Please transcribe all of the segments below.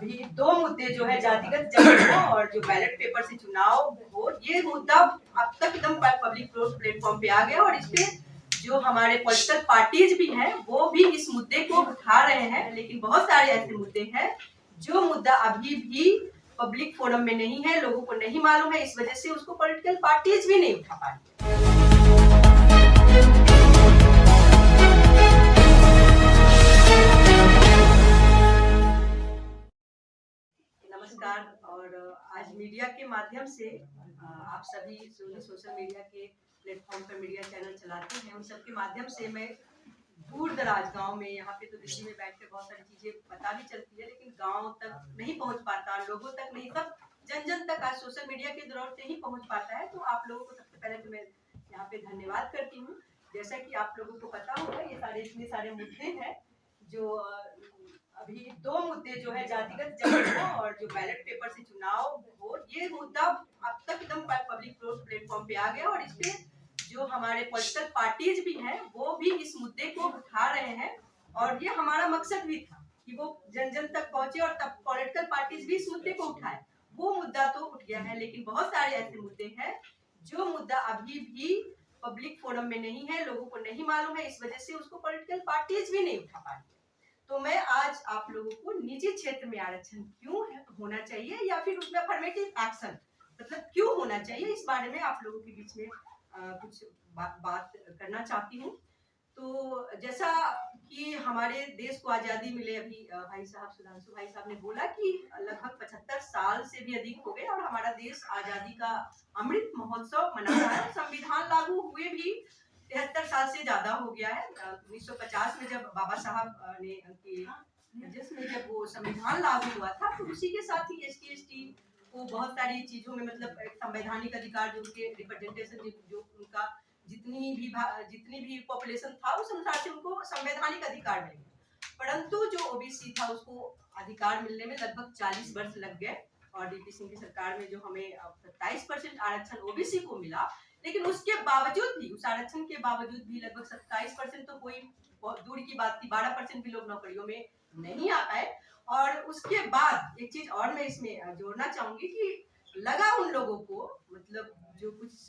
अभी दो मुद्दे जो है जातिगत जनगणना और जो बैलेट पेपर से चुनाव हो, ये मुद्दा अब तक एकदम पब्लिक प्लेटफॉर्म पे आ गया और इस पे जो हमारे पॉलिटिकल पार्टीज भी हैं वो भी इस मुद्दे को उठा रहे हैं। लेकिन बहुत सारे ऐसे मुद्दे हैं जो मुद्दा अभी भी पब्लिक फोरम में नहीं है, लोगों को नहीं मालूम है, इस वजह से उसको पॉलिटिकल पार्टीज भी नहीं उठा पा रही। नमस्कार। और आज मीडिया के माध्यम से आप सभी सोशल मीडिया के प्लेटफॉर्म पर मीडिया चैनल चलाते हैं, उन सब के माध्यम से मैं दूर दराज गांव में, यहाँ पे तो दिल्ली में बैठ के बहुत सारी चीजें पता भी चलती है लेकिन गांव तक नहीं पहुंच पाता, लोगों तक नहीं, सब जन जन तक आज सोशल मीडिया के दौर से ही पहुंच पाता है। तो आप लोगों को सबसे पहले तो मैं यहाँ पे धन्यवाद करती हूँ। जैसा कि आप लोगों को पता होगा, ये इतने सारे मुद्दे हैं जो अभी दो मुद्दे जो है जातिगत जनगणना और जो बैलेट पेपर से चुनाव हो, ये मुद्दा अब तक एकदम पब्लिक प्लेटफॉर्म पे आ गया और इस पे जो हमारे पॉलिटिकल पार्टीज भी हैं वो भी इस मुद्दे को उठा रहे हैं। और ये हमारा मकसद भी था कि वो जन जन तक पहुंचे और तब पॉलिटिकल पार्टीज भी इस मुद्दे को उठाए। वो मुद्दा तो उठ गया है, लेकिन बहुत सारे ऐसे मुद्दे हैं जो मुद्दा अभी भी पब्लिक फोरम में नहीं है, लोगों को नहीं मालूम है, इस वजह से उसको पॉलिटिकल पार्टीज भी नहीं उठा पा रही। तो मैं आज आप लोगों को निजी क्षेत्र में आरक्षण क्यों होना चाहिए या फिर उसमें अफर्मेटिव एक्शन मतलब क्यों होना चाहिए, इस बारे में आप लोगों के बीच में कुछ बात करना चाहती हूँ। तो जैसा कि हमारे देश को आजादी मिले, अभी भाई साहब सुधांशु भाई साहब ने बोला कि लगभग 75 साल से भी अधिक हो गए और हमारा देश आजादी का अमृत महोत्सव मना रहा है। संविधान लागू हुए भी 73 साल से ज्यादा हो गया है। 1950 में जब बाबा साहब ने जिसमें जब वो संविधान लागू हुआ था तो उसी के साथ ही ST को बहुत सारी चीजों में मतलब संवैधानिक अधिकार जो उनके रिप्रेजेंटेशन जो उनका जितनी भी पॉपुलेशन था उस अनुसार से उनको संवैधानिक अधिकार मिले, परंतु जो OBC था उसको अधिकार मिलने में लगभग 40 वर्ष लग गए। और DP सिंह की सरकार में जो हमें 27% आरक्षण OBC को मिला, लेकिन उसके बावजूद भी, उस आरक्षण के बावजूद भी लगभग 27% तो कोई बहुत दूर की बात थी, 12% भी लोग नौकरियों में नहीं आ पाए। और उसके बाद एक चीज और मैं इसमें जोड़ना चाहूंगी कि लगा उन लोगों को, मतलब जो कुछ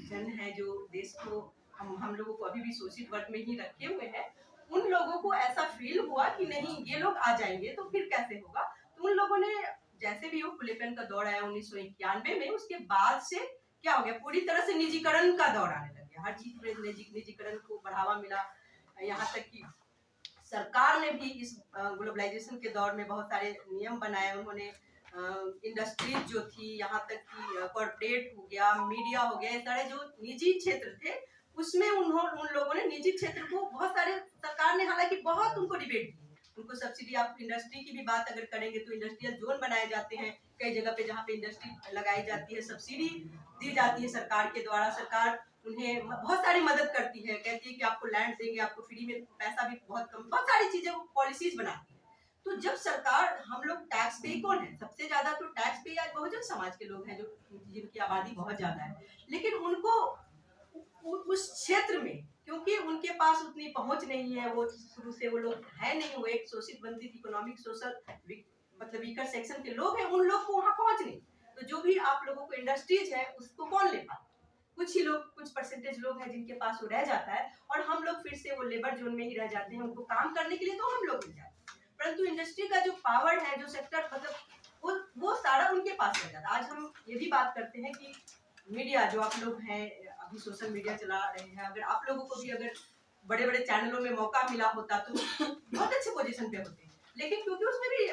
जन है जो देश को हम लोगों को अभी भी शोषित वर्ग में ही रखे हुए हैं, उन लोगों को ऐसा फील हुआ कि नहीं ये लोग आ जाएंगे तो फिर कैसे होगा। तो उन लोगों ने जैसे भी वो खुलेपन का दौर आया 1991 में, उसके बाद से क्या हो गया, पूरी तरह से निजीकरण का दौर आने लग गया। हर चीज में निजीकरण को बढ़ावा मिला। यहाँ तक कि सरकार ने भी इस ग्लोबलाइजेशन के दौर में बहुत सारे नियम बनाए। उन्होंने इंडस्ट्रीज जो थी, यहाँ तक कि कॉर्पोरेट हो गया, मीडिया हो गया, इस सारे जो निजी क्षेत्र थे उसमें उन लोगों ने निजी क्षेत्र को बहुत सारे, सरकार ने हालांकि बहुत उनको डिबेट दी, उनको सब्सिडी, आप इंडस्ट्री की भी बात अगर करेंगे तो इंडस्ट्रियल जोन बनाए जाते हैं कई जगह पे, जहाँ पे इंडस्ट्री लगाई जाती है, सब्सिडी दी जाती है सरकार के द्वारा। सरकार उन्हें बहुत सारी मदद करती है, कहती है कि आपको लैंड देंगे, आपको फ्री में, पैसा भी बहुत कम, बहुत सारी चीजें वो पॉलिसीज बनाती है। तो जब सरकार, हम लोग टैक्स पे कौन है, सबसे ज्यादा तो टैक्स पे आज बहुजन समाज के लोग हैं जो जिनकी आबादी बहुत ज्यादा है, लेकिन उनको उस क्षेत्र में क्योंकि उनके पास उतनी पहुंच नहीं है, वो शुरू से वो लोग है नहीं, वो एक शोषित वंचित इकोनॉमिक सोशल मतलब वीकर सेक्शन के लोग हैं, उन लोग को वहां पहुंच नहीं। तो जो भी आप लोगों को इंडस्ट्रीज है उसको कौन ले पाता, कुछ ही लोग, कुछ परसेंटेज लोग हैं जिनके पास वो रह जाता है और हम लोग फिर से वो लेबर जोन में ही रह जाते हैं। उनको काम करने के लिए तो हम लोग मिल जाते हैं, परंतु इंडस्ट्री का जो पावर है, जो सेक्टर, मतलब वो सारा उनके पास रह जाता है। आज हम ये भी बात करते हैं कि मीडिया जो आप लोग हैं अभी सोशल मीडिया चला रहे हैं, अगर आप लोगों को भी अगर बड़े बड़े चैनलों में मौका मिला होता तो बहुत अच्छे पोजीशन पे होते, लेकिन क्योंकि उसमें भी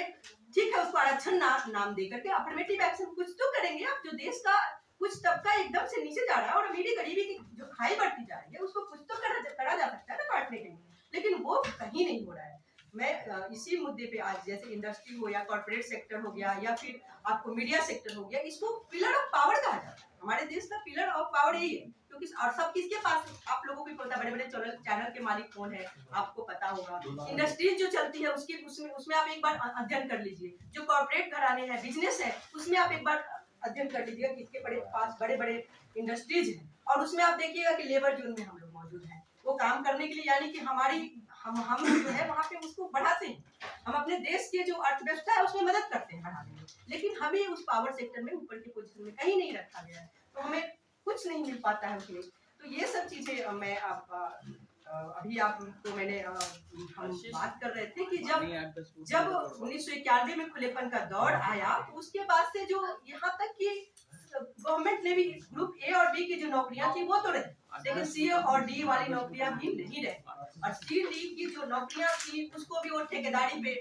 एक ठीक है उसको आरक्षण नाम दे करके अफर्मेटिव एक्शन कुछ तो करेंगे आप। जो देश का कुछ तबका एकदम से नीचे जा रहा है और अमीरी गरीबी की जो खाई बढ़ती जा रही है, उसको कुछ तो करा जा सकता है ना काटने के लिए, लेकिन वो कहीं नहीं हो रहा है। मैं इसी मुद्दे पे आज, जैसे इंडस्ट्री हो या कॉर्पोरेट सेक्टर हो गया या फिर आपको मीडिया सेक्टर हो गया, इसको पिलर ऑफ पावर कहा जाता है। हमारे देश का पिलर ऑफ पावर यही है, क्योंकि और सब किसके पास, आप लोगों को भी पता, बड़े बड़े चैनल के मालिक कौन है आपको पता होगा। इंडस्ट्रीज जो चलती है उसमें आप एक बार अध्ययन कर लीजिए। जो कॉर्पोरेट घराने हैं, बिजनेस है, उसमें आप एक बार अध्ययन कर लीजिएगा किसके पास बड़े बड़े इंडस्ट्रीज हैं, और उसमें आप देखिएगा कि लेबर जोन में हम लोग मौजूद हैं। वो काम करने के लिए, यानी कि हम जो है वहाँ पे उसको बढ़ाते हैं, हम अपने देश के जो अर्थव्यवस्था है उसमें मदद करते हैं बढ़ाने में, लेकिन हमें उस पावर सेक्टर में ऊपर की पोजीशन में कहीं नहीं रखा गया है, तो हमें कुछ नहीं मिल पाता है उसमें। तो ये सब चीजें मैं अभी आपको मैंने हम बात कर रहे थे कि जब 1991 में खुलेपन का दौर आया, तो उसके बाद से जो यहाँ तक कि गवर्नमेंट ने भी ग्रुप ए और बी की जो नौकरियां थी वो तो रही, लेकिन सी और डी वाली नौकरियां भी नहीं रही, और सी डी की जो नौकरियां थी उसको भी वो ठेकेदारी पे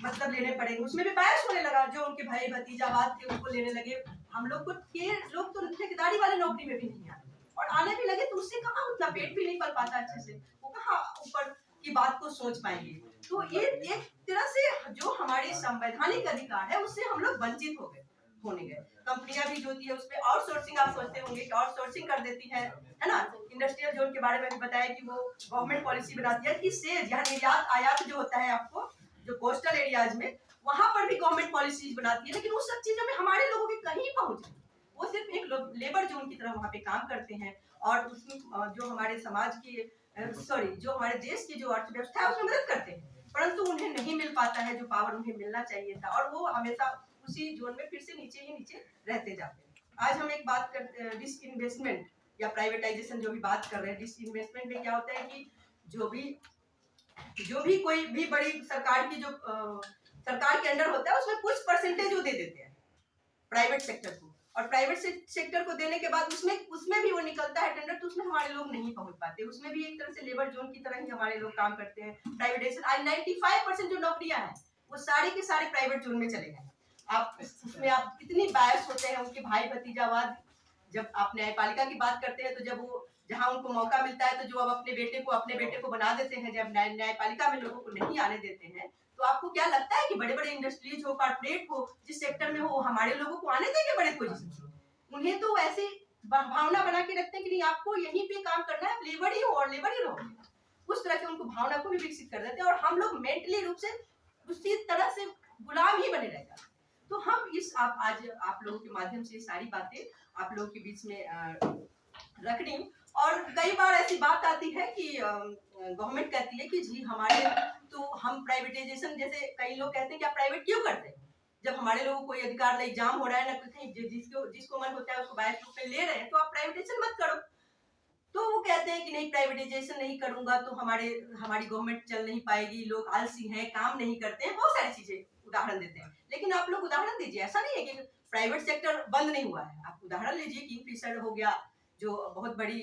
मतलब लेने पड़ेंगे, उसमें भी बहस होने लगा, जो उनके भाई भतीजावाद थे उनको लेने लगे। हम लोग को के लोग तो ठेकेदारी वाले नौकरी में भी नहीं आए, और आने भी लगे तो उससे कहाँ उतना पेट भी नहीं पल पाता अच्छे से, वो कहाँ ऊपर की बात को सोच पाएंगे। तो ये एक तरह से जो हमारे संवैधानिक अधिकार है उससे हम लोग वंचित होने गए। कंपनियां भी जो थी उसमें आउटसोर्सिंग, आप सोचते होंगे कि आउटसोर्सिंग कर देती है ना। इंडस्ट्रियल जोन के बारे में भी बताया कि वो गवर्नमेंट पॉलिसी बनाती है कि सेज यहाँ निर्यात आयात जो होता है, आपको जो कोस्टल एरियाज में वहां पर भी गवर्नमेंट पॉलिसीज बनाती है, लेकिन उस सब चीजों में हमारे लोगों की कहीं पहुंच नहीं, वो सिर्फ एक लेबर जोन की तरह वहां पे काम करते हैं, और उसमें जो हमारे समाज की जो हमारे देश की जो अर्थव्यवस्था है उसमें मदद करते हैं, परंतु उन्हें नहीं मिल पाता है जो पावर उन्हें मिलना चाहिए था, और वो हमेशा उसी जोन में फिर से नीचे ही नीचे रहते जाते हैं। आज हम एक बात करते हैं डिसइन्वेस्टमेंट या प्राइवेटाइजेशन जो भी बात कर रहे हैं। डिसइन्वेस्टमेंट में क्या होता है कि जो भी कोई भी बड़ी सरकार की जो सरकार के अंडर होता है उसमें कुछ परसेंटेज वो दे देते हैं प्राइवेट सेक्टर को, और प्राइवेट सेक्टर को देने के बाद उसमें भी वो निकलता है टेंडर, तो उसमें हमारे लोग नहीं पहुंच पाते, उसमें भी एक तरह से लेबर जोन की तरह ही हमारे लोग काम करते हैं। प्राइवेटाइजेशन आज 95% जो नौकरियां हैं वो सारे के सारे प्राइवेट जोन में चले गए। आप उसमें आप कितनी बायस होते हैं, उनके भाई भतीजावाद। जब आप न्यायपालिका की बात करते हैं तो जब वो जहां उनको मौका मिलता है तो जो अब अपने बेटे को बना देते हैं, जब न्यायपालिका में लोगों को नहीं आने देते हैं, तो आपको क्या लगता है कि बड़े बड़े इंडस्ट्रीज हो, कॉर्पोरेट हो, जिस सेक्टर में हो, हमारे लोगों को आने देंगे बड़े पोजीशन? उन्हें तो ऐसी भावना बना के रखते हैं कि नहीं आपको यहीं पे काम करना है, लेबर ही हो और लेबर ही रहो, उस तरह की उनको भावना को भी विकसित कर देते हैं, और हम लोग मेंटली रूप से उसी तरह से गुलाम ही बने रह जाते हैं। तो हम आज आप लोगों के माध्यम से सारी बातें आप लोगों के बीच में रखनी, और कई बार ऐसी बात आती है कि गवर्नमेंट कहती है कि जी हमारे तो हम प्राइवेटाइजेशन, जैसे कई लोग कहते हैं कि आप प्राइवेट क्यों करते हैं, जब हमारे लोगों को कोई अधिकार नहीं, एग्जाम हो रहा है ना कहीं, जिसको मन होता है उसको बायस रूप में ले रहे हैं, तो आप प्राइवेटाइजेशन मत करो। तो वो कहते हैं कि नहीं प्राइवेटाइजेशन नहीं करूंगा तो हमारी गवर्नमेंट चल नहीं पाएगी, लोग आलसी हैं, काम नहीं करते हैं, बहुत सारी चीजें उदाहरण देते हैं। लेकिन आप लोग उदाहरण दीजिए, ऐसा नहीं है कि प्राइवेट सेक्टर बंद नहीं हुआ है, आप उदाहरण लीजिए किंगफिशर हो गया जो बहुत बड़ी,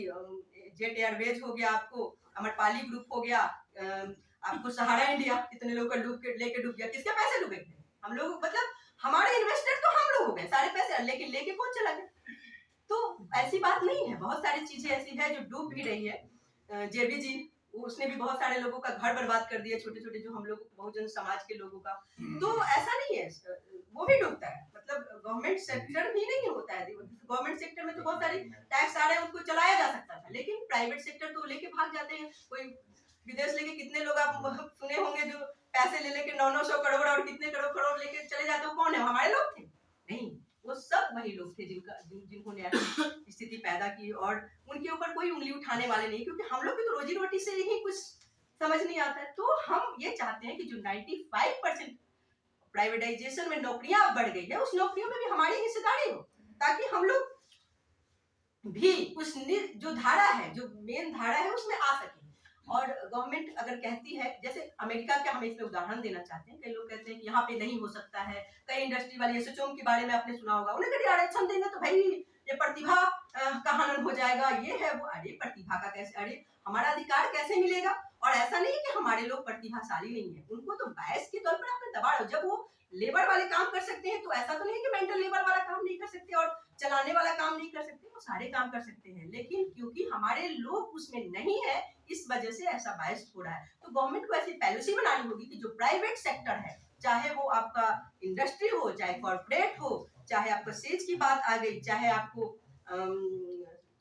जेट एयरवेज हो गया, आपको अमरपाली ग्रुप हो गया, आपको सहारा इंडिया कितने लोग का लेके डूब गया, किसके पैसे डूबे? हम लोग, मतलब हमारे इन्वेस्टर तो हम लोग हो गए, सारे पैसे लेकिन लेके कौन चला गया? तो ऐसी बात नहीं है, बहुत सारी चीजें ऐसी है जो डूब भी रही है। जेबी जी उसने भी बहुत सारे लोगों का घर बर्बाद कर दिया, छोटे छोटे जो हम लोग बहुजन समाज के लोगों का। तो ऐसा नहीं है, वो भी डूबता है, मतलब गवर्नमेंट सेक्टर भी नहीं होता है। गवर्नमेंट सेक्टर में तो बहुत सारी टैक्स आ रहे हैं, उसको चलाया जा सकता था, लेकिन प्राइवेट सेक्टर तो लेके भाग जाते हैं। कोई विदेश लेके, कितने लोग आप सुने होंगे जो पैसे ले लेके 900 करोड़ और कितने करोड़ लेके चले जाते हो, कौन है? हमारे लोग थे? नहीं, वो सब वही लोग थे जिन्होंने ऐसी स्थिति पैदा की, और उनके ऊपर कोई उंगली उठाने वाले नहीं, क्योंकि हम लोग की तो रोजी रोटी से ही कुछ समझ नहीं आता है। तो हम ये चाहते हैं कि जो 95% प्राइवेटाइजेशन में नौकरियां बढ़ गई है, उस नौकरियों में भी हमारी हिस्सेदारी हो, ताकि हम लोग भी उस जो धारा है, जो मेन धारा है, उसमें आ सके। और गवर्नमेंट अगर कहती है, जैसे अमेरिका का हम इसमें उदाहरण देना चाहते हैं, कई लोग कहते हैं कि यहाँ पे नहीं हो सकता है, कई इंडस्ट्री वाली एसोचैम के बारे में आपने सुना होगा, उन्हें कभी आरक्षण देंगे तो भाई ये प्रतिभा का हनन हो जाएगा, ये है वो। अरे प्रतिभा का कैसे, अरे हमारा अधिकार कैसे मिलेगा? और ऐसा नहीं है कि हमारे लोग प्रतिभाशाली नहीं है, उनको तो बायस के तौर पर आपने दबा रहे हो। जब वो लेबर वाले काम कर सकते हैं तो ऐसा तो नहीं है कि मेंटल लेबर वाला काम नहीं कर सकते और चलाने वाला काम नहीं कर सकते, वो सारे काम कर सकते हैं, लेकिन क्योंकि हमारे लोग उसमें नहीं है, इस वजह से ऐसा बायस हो रहा है। तो गवर्नमेंट को ऐसी पॉलिसी बनानी होगी कि जो प्राइवेट सेक्टर है, चाहे वो आपका इंडस्ट्री हो, चाहे कॉर्पोरेट हो, चाहे आपका सेल्स की बात आ गई, चाहे आपको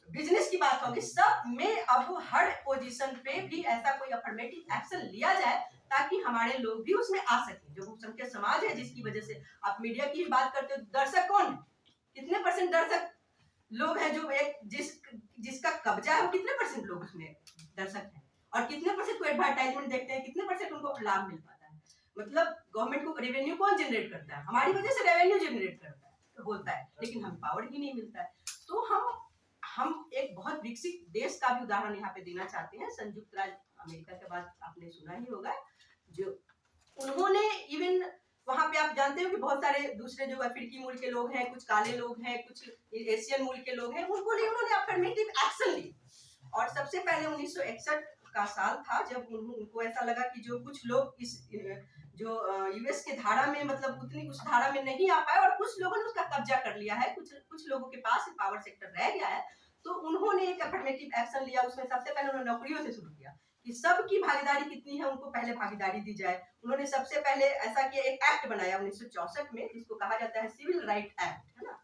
बिजनेस की बात होगी, सब में अब हर पोजीशन पे भी ऐसा कोई अफर्मेटिव एक्शन लिया जाए ताकि हमारे लोग भी उसमें आ सके। जो बहुसंख्यक समाज है, जिसकी वजह से आप मीडिया की बात करते हो, दर्शक कौन है? कितने परसेंट दर्शक लोग हैं? जो एक जिसका कब्जा है, वो कितने परसेंट लोग उसमें दर्शक हैं? और कितने परसेंट को एडवर्टाइजमेंट देखते हैं, कितने परसेंट उनको लाभ मिल पाता है। मतलब गवर्नमेंट को रेवेन्यू कौन जनरेट करता है? हमारी वजह से रेवेन्यू जनरेट करता है, होता है, लेकिन हम पावर ही नहीं मिलता है। तो हम एक बहुत विकसित देश का भी उदाहरण यहाँ पे देना चाहते हैं। संयुक्त राज्य अमेरिका के बाद आपने सुना ही होगा, जो उन्होंने इवन वहां पे आप जानते हो कि बहुत सारे दूसरे जो अफ्रीकी मूल के लोग हैं, कुछ काले लोग हैं, कुछ एशियन मूल के लोग हैं, उनको लिए उन्होंने अफर्मेटिव एक्शन ली। और सबसे पहले 1961 का साल था जब उनको ऐसा लगा कि जो कुछ लोग इस जो यूएस के धारा में मतलब उतनी उस धारा में नहीं आ पाए और कुछ लोगों ने उसका कब्जा कर लिया है, कुछ लोगों के पास पावर सेक्टर रह गया है, तो उन्होंने एक अफर्मेटिव एक्शन लिया। उसमें सबसे पहले उन्होंने नौकरियों से शुरू किया कि सबकी भागीदारी कितनी है उनको पहले भागीदारी दी जाए। उन्होंने सबसे पहले ऐसा किया, एक एक्ट बनाया 1964 में जिसको कहा जाता है सिविल राइट एक्ट, है ना।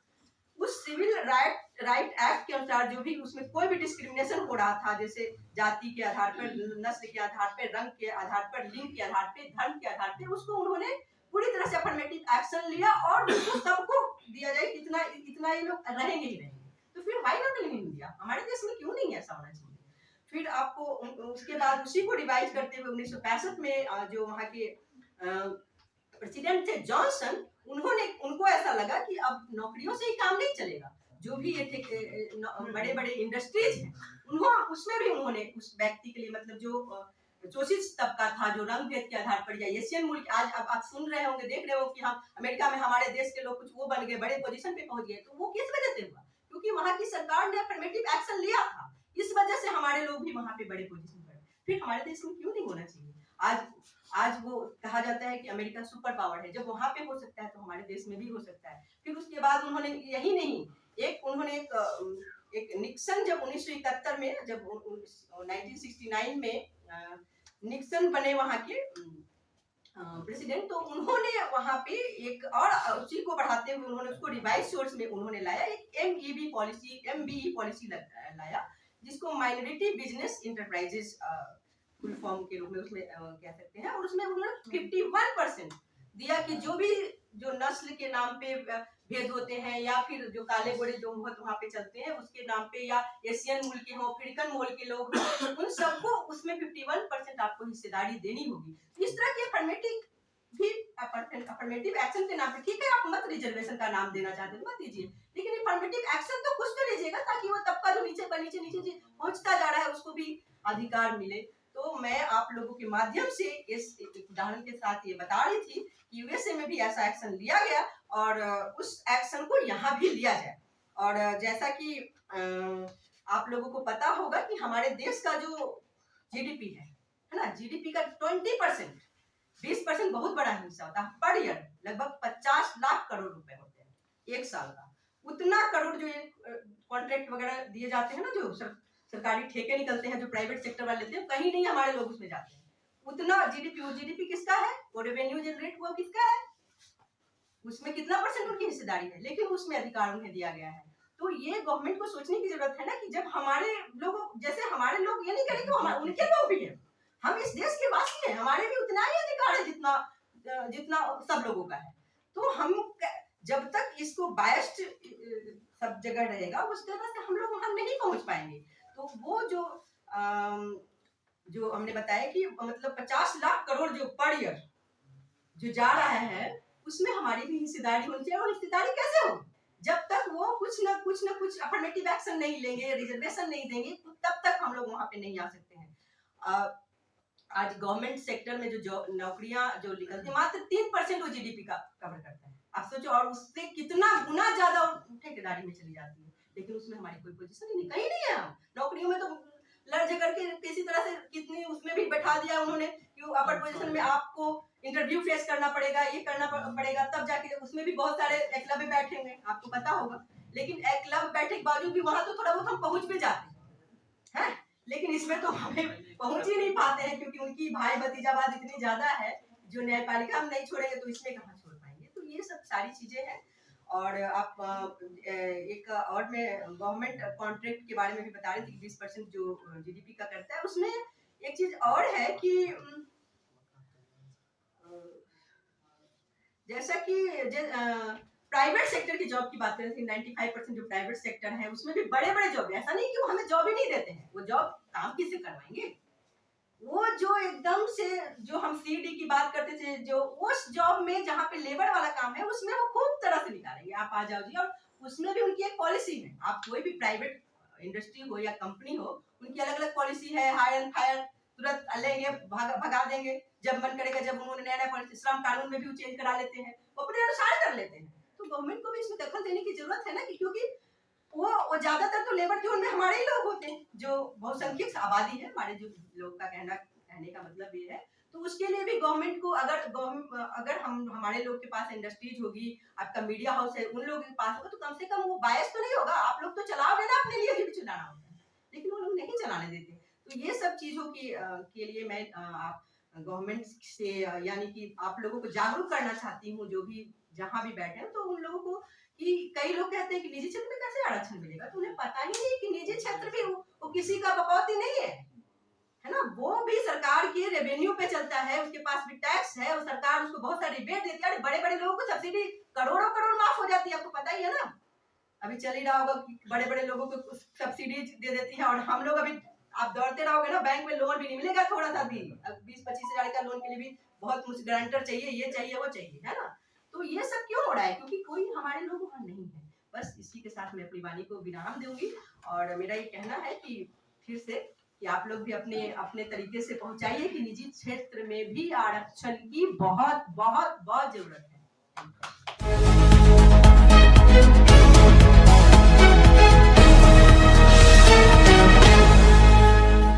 उस सिविल राइट एक्ट के अनुसार जो भी उसमें कोई भी डिस्क्रिमिनेशन हो रहा था, जैसे जाति के आधार पर, नस्ल के आधार पर, रंग के आधार पर, लिंग के आधार पर, धर्म के आधार पर, उसको उन्होंने पूरी तरह से अफर्मेटिव एक्शन लिया और उसको सबको दिया जाए, इतना इतना ये लोग रहेंगे ही रहेंगे। तो फिर व्हाई नॉट इन इंडिया? हमारे देश में क्यों नहीं ऐसा होना चाहिए? फिर आपको उसके बाद उसी को रिवाइज करते हुए 1965 में जो वहाँ के प्रेसिडेंट थे जॉनसन, उनको ऐसा लगा कि अब नौकरियों से ही काम नहीं चलेगा, जो भी ये थे बड़े बड़े इंडस्ट्रीज हैं उसमें भी उन्होंने उस व्यक्ति के लिए मतलब जो शोषित तबका था, जो रंग भेद के आधार पर या एशियन मुल्क, आज अब आप सुन रहे होंगे, देख रहे हो कि हम अमेरिका में हमारे देश के लोग कुछ वो बन गए, बड़े पोजीशन पे पहुंच गए, तो वो किस वजह से हुआ? क्योंकि वहाँ की सरकार ने अफर्मेटिव एक्शन लिया था। इस वजह से हमारे लोग भी वहाँ पे बड़े पोजीशन पर। फिर हमारे देश में क्यों नहीं होना चाहिए? आज वो कहा जाता है कि अमेरिका सुपर पावर है, जब वहां पे हो सकता है तो हमारे देश में भी हो सकता है। फिर उसके बाद उन्होंने यही नहीं, उन्होंने एक निक्सन जब 1971 में, जब 1969 में निक्सन बने वहां के प्रेसिडेंट, तो उन्होंने वहां पे एक और उसी को बढ़ाते हुए उन्होंने उसको रिवाइज सोर्स में उन्होंने लाया, एक एमईबी पॉलिसी लाया, जिसको minority business enterprises full form के रूप में उसमें कह सकते हैं। और उसमें उन्होंने 51% दिया कि जो नस्ल के नाम पे भेद होते हैं, या फिर जो काले गोरे जो बहुत वहाँ पे चलते हैं उसके नाम पे, या एशियन मूल के हो, अफ्रीकन मूल के लोग, उन सबको उसमें 51% आपको हिस्सेदारी देनी होगी। इस तरह के अफर्मेटिव एक्शन के नाम पे, ठीक है आप मत रिजर्वेशन का नाम देना चाहते तो मत दीजिए, लेकिन अफर्मेटिव एक्शन तो कुछ तो लीजिएगा ताकि वो तबका जो नीचे पहुंचता जा रहा है उसको भी अधिकार मिले। तो मैं आप लोगों के माध्यम से इस उदाहरण के साथ ये बता रही थी कि यूएसए में भी ऐसा एक्शन लिया गया और उस एक्शन को यहाँ भी लिया जाए। और जैसा कि आप लोगों को पता होगा कि हमारे देश का जो जीडीपी है ना, जीडीपी का 20% बहुत बड़ा हिस्सा होता है पर ईयर, लगभग 50 लाख करोड़ रुपए होते हैं एक साल का। उतना करोड़ जो ये कॉन्ट्रैक्ट वगैरह दिए जाते हैं ना, जो सरकारी ठेके निकलते हैं, जो प्राइवेट सेक्टर वाले लेते हैं, कहीं नहीं हमारे लोग उसमें जाते हैं। उतना जीडीपी किसका है? वो रेवेन्यू जनरेट हुआ किसका है? उसमें कितना परसेंट उनकी हिस्सेदारी है, लेकिन उसमें अधिकार उन्हें दिया गया है। तो ये गवर्नमेंट को सोचने की जरूरत है ना कि जब हमारे लोग, जैसे हमारे लोग ये नहीं करेंगे तो हमारे उनके लोग भी हैं, हम इस देश के वासी हैं, हमारे भी उतना ही अधिकार है जितना सब लोगों का है। तो हम जब तक इसको बायस्ड सब जगह रहेगा उस तरह से हम लोग वहां नहीं पहुंच पाएंगे। तो वो जो हमने बताया कि मतलब 50 लाख करोड़ जो पर ईयर जो जा रहा है उसमें हमारी भी हिस्सेदारी होनी चाहिए। और हिस्सेदारी कैसे हो? जब तक वो कुछ न कुछ अफर्मेटिव एक्शन नहीं लेंगे, रिजर्वेशन नहीं देंगे, तो तब तक हम लोग वहां पे नहीं आ सकते हैं। आज गवर्नमेंट सेक्टर में जो नौकरियां जो निकलती है, मात्र 3% वो जीडीपी का कवर करता है। आप सोचो, और उससे कितना गुना ज्यादा ठेकेदारी में चली जाती है, लेकिन उसमें हमारी कोई पोजीशन नहीं, कहीं नहीं है। हम नौकरियों में तो लड़ झगड़ के किसी तरह से कितनी उसमें भी बैठा दिया उन्होंने कि अपर पोजीशन में आपको इंटरव्यू फेस करना पड़ेगा, ये करना पड़ेगा, तब जाके उसमें भी बहुत सारे एकलव्य बैठे होंगे, आपको पता होगा। लेकिन एकलव्य बैठे के बावजूद भी वहां तो थोड़ा बहुत हम पहुंच भी जाते हैं, लेकिन इसमें तो हमें पहुंच ही नहीं पाते हैं, क्योंकि उनकी भाई भतीजावाद इतनी ज्यादा है, जो न्यायपालिका हम नहीं छोड़ेंगे तो इसमें कहाँ छोड़ पाएंगे। तो ये सब सारी चीजें हैं। और आप एक और मैं गवर्नमेंट कॉन्ट्रैक्ट के बारे में भी बता रही थी, 20% जो जीडीपी का करता है। उसमें एक चीज और है कि जैसा कि प्राइवेट सेक्टर की जॉब की बात करें थी, 95% जो प्राइवेट सेक्टर है उसमें भी बड़े बड़े जॉब, ऐसा नहीं कि वो हमें जॉब ही नहीं देते हैं, वो जॉब काम किससे करवाएंगे? वो जो एकदम से जो हम सीडी की बात करते थे, जो उस जॉब में जहाँ पे लेबर वाला काम है उसमें वो खूब तरह से निकालेंगे, आप आ जाओ जी। और उसमें भी उनकी एक पॉलिसी है, आप कोई भी प्राइवेट इंडस्ट्री हो या कंपनी हो, उनकी अलग अलग पॉलिसी है। हायर एंड फायर तुरंत लेंगे, भगा देंगे जब मन करेगा। जब उन्होंने नया नया पॉलिसी श्रम कानून में भी चेंज करा लेते हैं, वो अपने अनुसार कर लेते हैं। तो गवर्नमेंट को भी इसमें दखल देने की जरूरत है ना, क्योंकि वो ज्यादातर तो लेबर जोन में हमारे ही लोग होते हैं, जो बहुसंख्यक आबादी है हमारे जो लोग का कहने का मतलब ये है। तो उसके लिए भी गवर्नमेंट को अगर हम हमारे लोग के पास इंडस्ट्रीज होगी, आपका मीडिया हाउस है, उन लोगों के पास होगा, तो कम से कम वो बायस तो नहीं होगा। आप लोग तो चलाओगे ना अपने लिए भी चलाना होता है, लेकिन वो लोग नहीं चलाने देते। तो ये सब चीजों के लिए मैं आप गवर्नमेंट से यानी कि आप लोगों को जागरूक करना चाहती हूँ, जो भी जहाँ भी बैठे हैं, तो उन लोगों को कि कई लोग कहते हैं कि निजी क्षेत्र में कैसे आरक्षण मिलेगा, तो उन्हें पता ही नहीं कि निजी क्षेत्र भी वो किसी का बकौती नहीं है ना। वो भी सरकार के रेवेन्यू पे चलता है, उसके पास भी टैक्स है, और सरकार उसको बहुत सारी रिबेट देती है। बड़े बड़े लोगों को सब्सिडी करोड़ों करोड़ माफ हो जाती है, आपको पता ही है ना। अभी चल ही रहा होगा कि बड़े बड़े लोगों को सब्सिडी दे देती है, और हम लोग अभी आप दौड़ते रहोगे ना, बैंक में लोन भी नहीं मिलेगा थोड़ा सा भी। अब 20-25 हजार का लोन के लिए भी बहुत मुझे गारंटर चाहिए, ये चाहिए वो चाहिए, है ना। तो ये सब क्यों हो रहा है, क्योंकि कोई हमारे लोग वहां नहीं है। बस इसी के साथ मैं अपनी वाणी को विराम दूंगी, और मेरा ये कहना है कि फिर से कि आप लोग भी अपने अपने तरीके से पहुंचाइए कि निजी क्षेत्र में भी आरक्षण की बहुत बहुत बहुत जरूरत है।